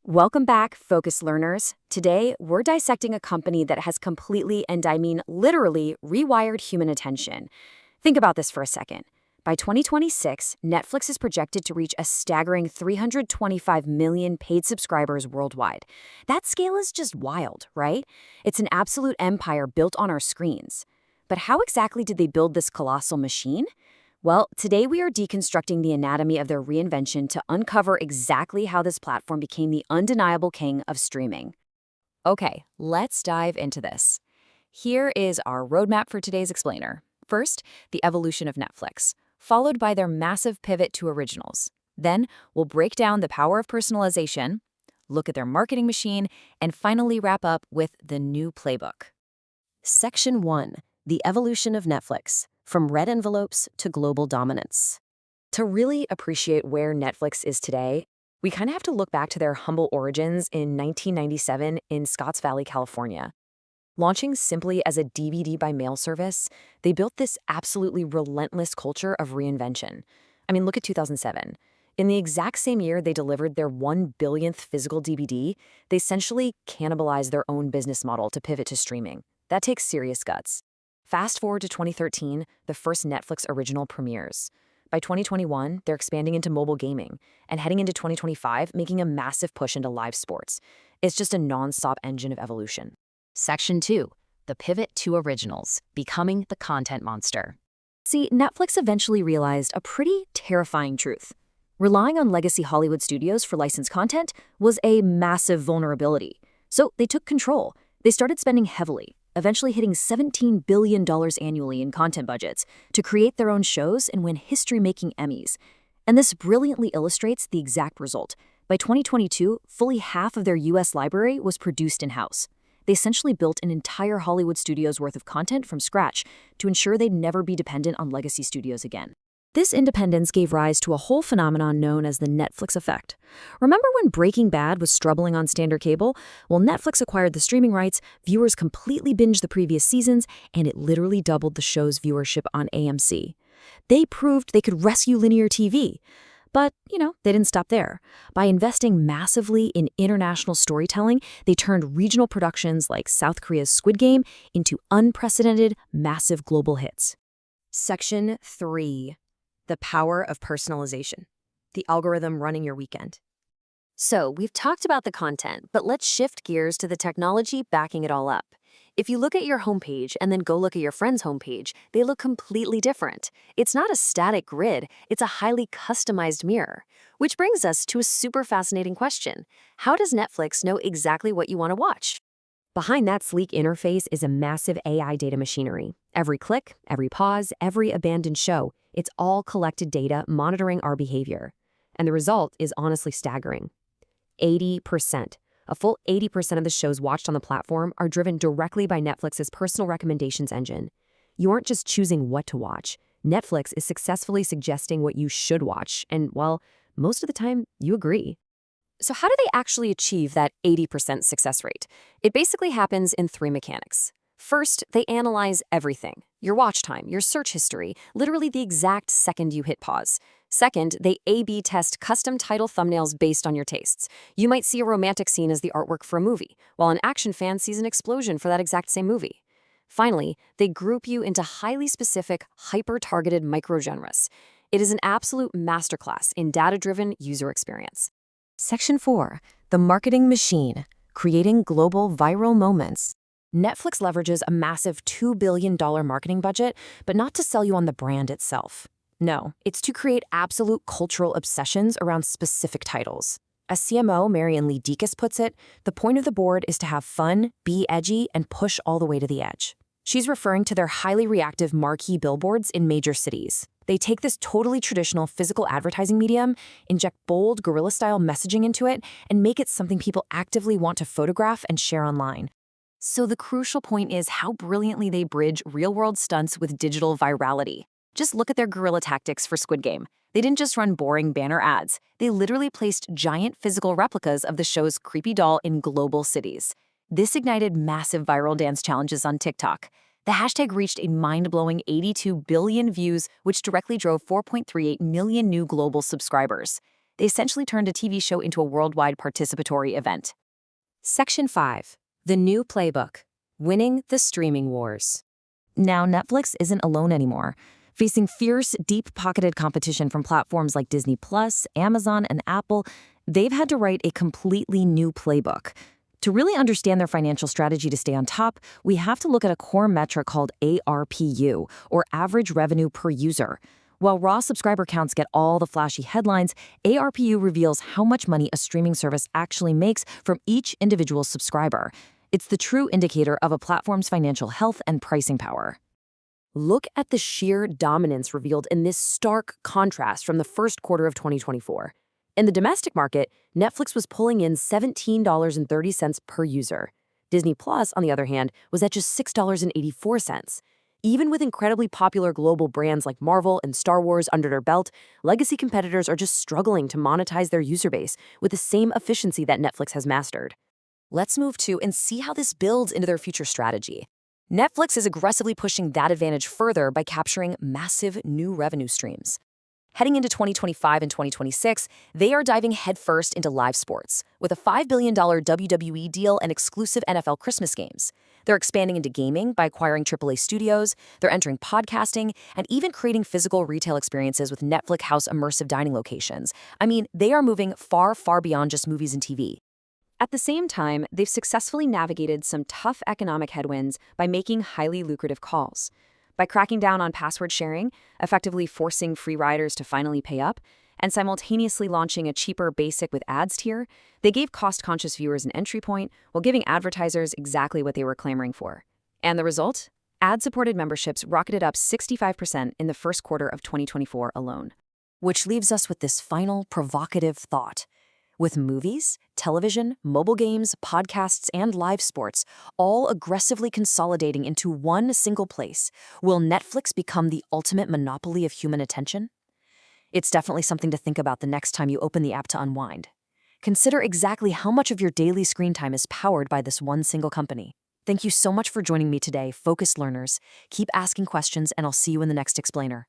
Welcome back, Focus Learners. Today, we're dissecting a company that has completely, and I mean literally, rewired human attention. Think about this for a second. By 2026, Netflix is projected to reach a staggering 325 million paid subscribers worldwide. That scale is just wild, right? It's an absolute empire built on our screens. But how exactly did they build this colossal machine? Well, today we are deconstructing the anatomy of their reinvention to uncover exactly how this platform became the undeniable king of streaming. Okay, let's dive into this. Here is our roadmap for today's explainer. First, the evolution of Netflix, followed by their massive pivot to originals. Then, we'll break down the power of personalization, look at their marketing machine, and finally wrap up with the new playbook. Section 1. The evolution of Netflix, from red envelopes to global dominance. To really appreciate where Netflix is today, we kind of have to look back to their humble origins in 1997 in Scotts Valley, California. Launching simply as a DVD by mail service, they built this absolutely relentless culture of reinvention. I mean, look at 2007. In the exact same year they delivered their 1 billionth physical DVD, they essentially cannibalized their own business model to pivot to streaming. That takes serious guts. Fast forward to 2013, the first Netflix original premieres. By 2021, they're expanding into mobile gaming, and heading into 2025, making a massive push into live sports. It's just a non-stop engine of evolution. Section 2. The pivot to originals, becoming the content monster. See, Netflix eventually realized a pretty terrifying truth. Relying on legacy Hollywood studios for licensed content was a massive vulnerability. So they took control. They started spending heavily, eventually hitting $17 billion annually in content budgets to create their own shows and win history-making Emmys. And this brilliantly illustrates the exact result. By 2022, fully half of their U.S. library was produced in-house. They essentially built an entire Hollywood studio's worth of content from scratch to ensure they'd never be dependent on legacy studios again. This independence gave rise to a whole phenomenon known as the Netflix effect. Remember when Breaking Bad was struggling on standard cable? Well, Netflix acquired the streaming rights, viewers completely binged the previous seasons, and it literally doubled the show's viewership on AMC. They proved they could rescue linear TV. But, they didn't stop there. By investing massively in international storytelling, they turned regional productions like South Korea's Squid Game into unprecedented, massive global hits. Section 3. The power of personalization, the algorithm running your weekend. So, we've talked about the content, but let's shift gears to the technology backing it all up. If you look at your homepage and then go look at your friend's homepage, they look completely different. It's not a static grid, it's a highly customized mirror. Which brings us to a super fascinating question. How does Netflix know exactly what you want to watch? Behind that sleek interface is a massive AI data machinery. Every click, every pause, every abandoned show, it's all collected data monitoring our behavior. And the result is honestly staggering. 80%. A full 80% of the shows watched on the platform are driven directly by Netflix's personal recommendations engine. You aren't just choosing what to watch. Netflix is successfully suggesting what you should watch, and, well, most of the time, you agree. So how do they actually achieve that 80% success rate? It basically happens in 3 mechanics. First, they analyze everything. Your watch time, your search history, literally the exact second you hit pause. Second, they A/B test custom title thumbnails based on your tastes. You might see a romantic scene as the artwork for a movie, while an action fan sees an explosion for that exact same movie. Finally, they group you into highly specific, hyper-targeted microgenres. It is an absolute masterclass in data-driven user experience. Section 4. The marketing machine, creating global viral moments. Netflix leverages a massive $2 billion marketing budget, but not to sell you on the brand itself. No, it's to create absolute cultural obsessions around specific titles. As CMO Marian Lee Dekas puts it, the point of the board is to have fun, be edgy, and push all the way to the edge. She's referring to their highly reactive marquee billboards in major cities. They take this totally traditional physical advertising medium, inject bold, guerrilla-style messaging into it, and make it something people actively want to photograph and share online. So the crucial point is how brilliantly they bridge real-world stunts with digital virality. Just look at their guerrilla tactics for Squid Game. They didn't just run boring banner ads. They literally placed giant physical replicas of the show's creepy doll in global cities. This ignited massive viral dance challenges on TikTok. The hashtag reached a mind-blowing 82 billion views, which directly drove 4.38 million new global subscribers. They essentially turned a TV show into a worldwide participatory event. Section 5. The New Playbook. Winning the Streaming Wars. Now, Netflix isn't alone anymore. Facing fierce, deep-pocketed competition from platforms like Disney+, Amazon, and Apple, they've had to write a completely new playbook. To really understand their financial strategy to stay on top, we have to look at a core metric called ARPU, or Average Revenue Per User. While raw subscriber counts get all the flashy headlines, ARPU reveals how much money a streaming service actually makes from each individual subscriber. It's the true indicator of a platform's financial health and pricing power. Look at the sheer dominance revealed in this stark contrast from the first quarter of 2024. In the domestic market, Netflix was pulling in $17.30 per user. Disney Plus, on the other hand, was at just $6.84. Even with incredibly popular global brands like Marvel and Star Wars under their belt, legacy competitors are just struggling to monetize their user base with the same efficiency that Netflix has mastered. Let's move to and see how this builds into their future strategy. Netflix is aggressively pushing that advantage further by capturing massive new revenue streams. Heading into 2025 and 2026, they are diving headfirst into live sports, with a $5 billion WWE deal and exclusive NFL Christmas games. They're expanding into gaming by acquiring AAA studios, they're entering podcasting, and even creating physical retail experiences with Netflix House immersive dining locations. I mean, they are moving far, far beyond just movies and TV. At the same time, they've successfully navigated some tough economic headwinds by making highly lucrative calls. By cracking down on password sharing, effectively forcing free riders to finally pay up, and simultaneously launching a cheaper basic with ads tier, they gave cost-conscious viewers an entry point while giving advertisers exactly what they were clamoring for. And the result? Ad-supported memberships rocketed up 65% in the first quarter of 2024 alone. Which leaves us with this final provocative thought. With movies, television, mobile games, podcasts, and live sports all aggressively consolidating into one single place, will Netflix become the ultimate monopoly of human attention? It's definitely something to think about the next time you open the app to unwind. Consider exactly how much of your daily screen time is powered by this one single company. Thank you so much for joining me today, focused learners. Keep asking questions, and I'll see you in the next explainer.